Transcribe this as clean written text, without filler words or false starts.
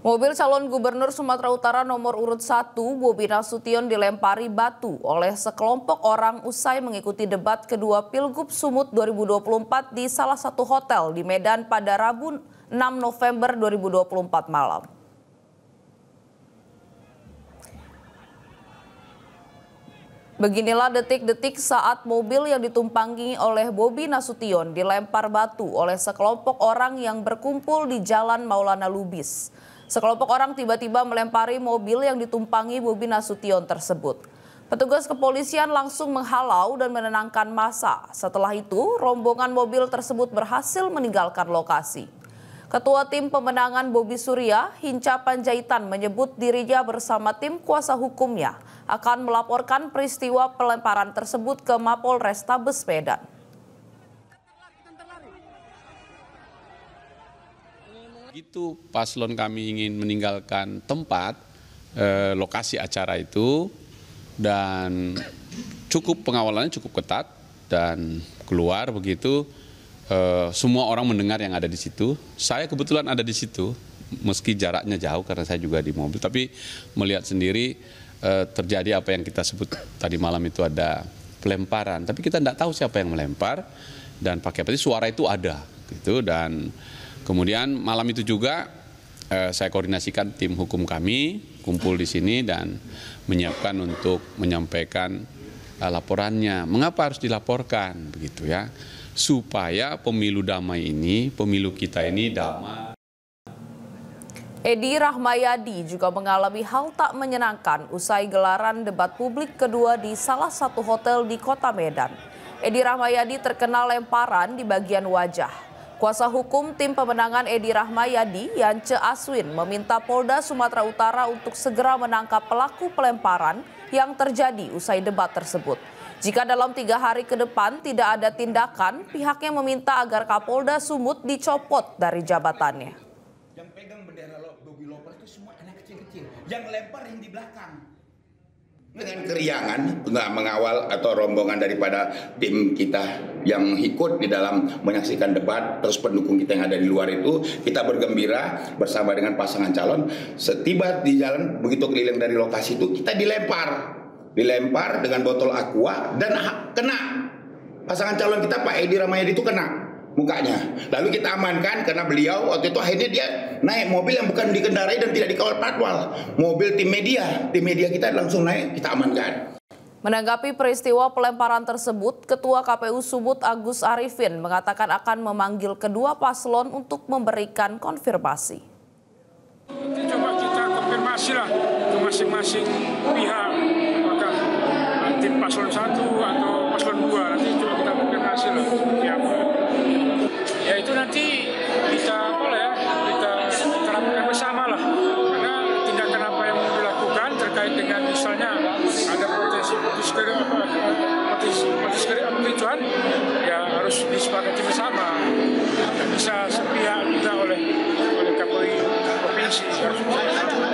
Mobil calon gubernur Sumatera Utara nomor urut 1, Bobi Nasution dilempari batu oleh sekelompok orang usai mengikuti debat kedua Pilgub Sumut 2024 di salah satu hotel di Medan pada Rabu 6 November 2024 malam. Beginilah detik-detik saat mobil yang ditumpangi oleh Bobi Nasution dilempar batu oleh sekelompok orang yang berkumpul di Jalan Maulana Lubis. Sekelompok orang tiba-tiba melempari mobil yang ditumpangi Bobi Nasution tersebut. Petugas kepolisian langsung menghalau dan menenangkan massa. Setelah itu, rombongan mobil tersebut berhasil meninggalkan lokasi. Ketua Tim Pemenangan Bobi Surya, Hinca Panjaitan, menyebut dirinya bersama tim kuasa hukumnya akan melaporkan peristiwa pelemparan tersebut ke Mapolrestabes Medan. Begitu paslon kami ingin meninggalkan tempat lokasi acara itu dan pengawalannya cukup ketat dan keluar begitu semua orang mendengar yang ada di situ. Saya kebetulan ada di situ meski jaraknya jauh karena saya juga di mobil, tapi melihat sendiri terjadi apa yang kita sebut tadi malam itu ada pelemparan, tapi kita tidak tahu siapa yang melempar dan pakai apa, suara itu ada gitu. Dan kemudian malam itu juga saya koordinasikan tim hukum kami kumpul di sini dan menyiapkan untuk menyampaikan laporannya. Mengapa harus dilaporkan begitu ya? Supaya pemilu damai ini, pemilu kita ini damai. Edi Rahmayadi juga mengalami hal tak menyenangkan usai gelaran debat publik kedua di salah satu hotel di Kota Medan. Edi Rahmayadi terkena lemparan di bagian wajah. Kuasa hukum Tim Pemenangan Edi Rahmayadi, Yance Aswin, meminta Polda Sumatera Utara untuk segera menangkap pelaku pelemparan yang terjadi usai debat tersebut. Jika dalam 3 hari ke depan tidak ada tindakan, pihaknya meminta agar Kapolda Sumut dicopot dari jabatannya. Yang pegang bendera Bobi Loper itu semua anak kecil-kecil, yang lempar yang di belakang. Dengan keriangan untuk mengawal atau rombongan daripada tim kita yang ikut di dalam menyaksikan debat, terus pendukung kita yang ada di luar itu, kita bergembira bersama dengan pasangan calon. Setiba di jalan, begitu keliling dari lokasi itu, kita dilempar dengan botol aqua dan kena pasangan calon kita Pak Edi Rahmayadi itu kena mukanya. Lalu kita amankan karena beliau waktu itu akhirnya dia naik mobil yang bukan dikendarai dan tidak dikawal patwal. Mobil tim media kita langsung naik, kita amankan. Menanggapi peristiwa pelemparan tersebut, Ketua KPU Sumut Agus Arifin mengatakan akan memanggil kedua paslon untuk memberikan konfirmasi. Coba kita konfirmasi lah ke masing-masing pihak, apakah tim paslon 1 atau paslon 2, nanti coba kita konfirmasi lah. Ya itu nanti kita terapkan bersama lah, karena tindakan apa yang dilakukan terkait dengan misalnya ada potensi kericuhan, ya harus disepakati bersama. Tidak bisa sepihak juga oleh Kapolri provinsi, harus bersama.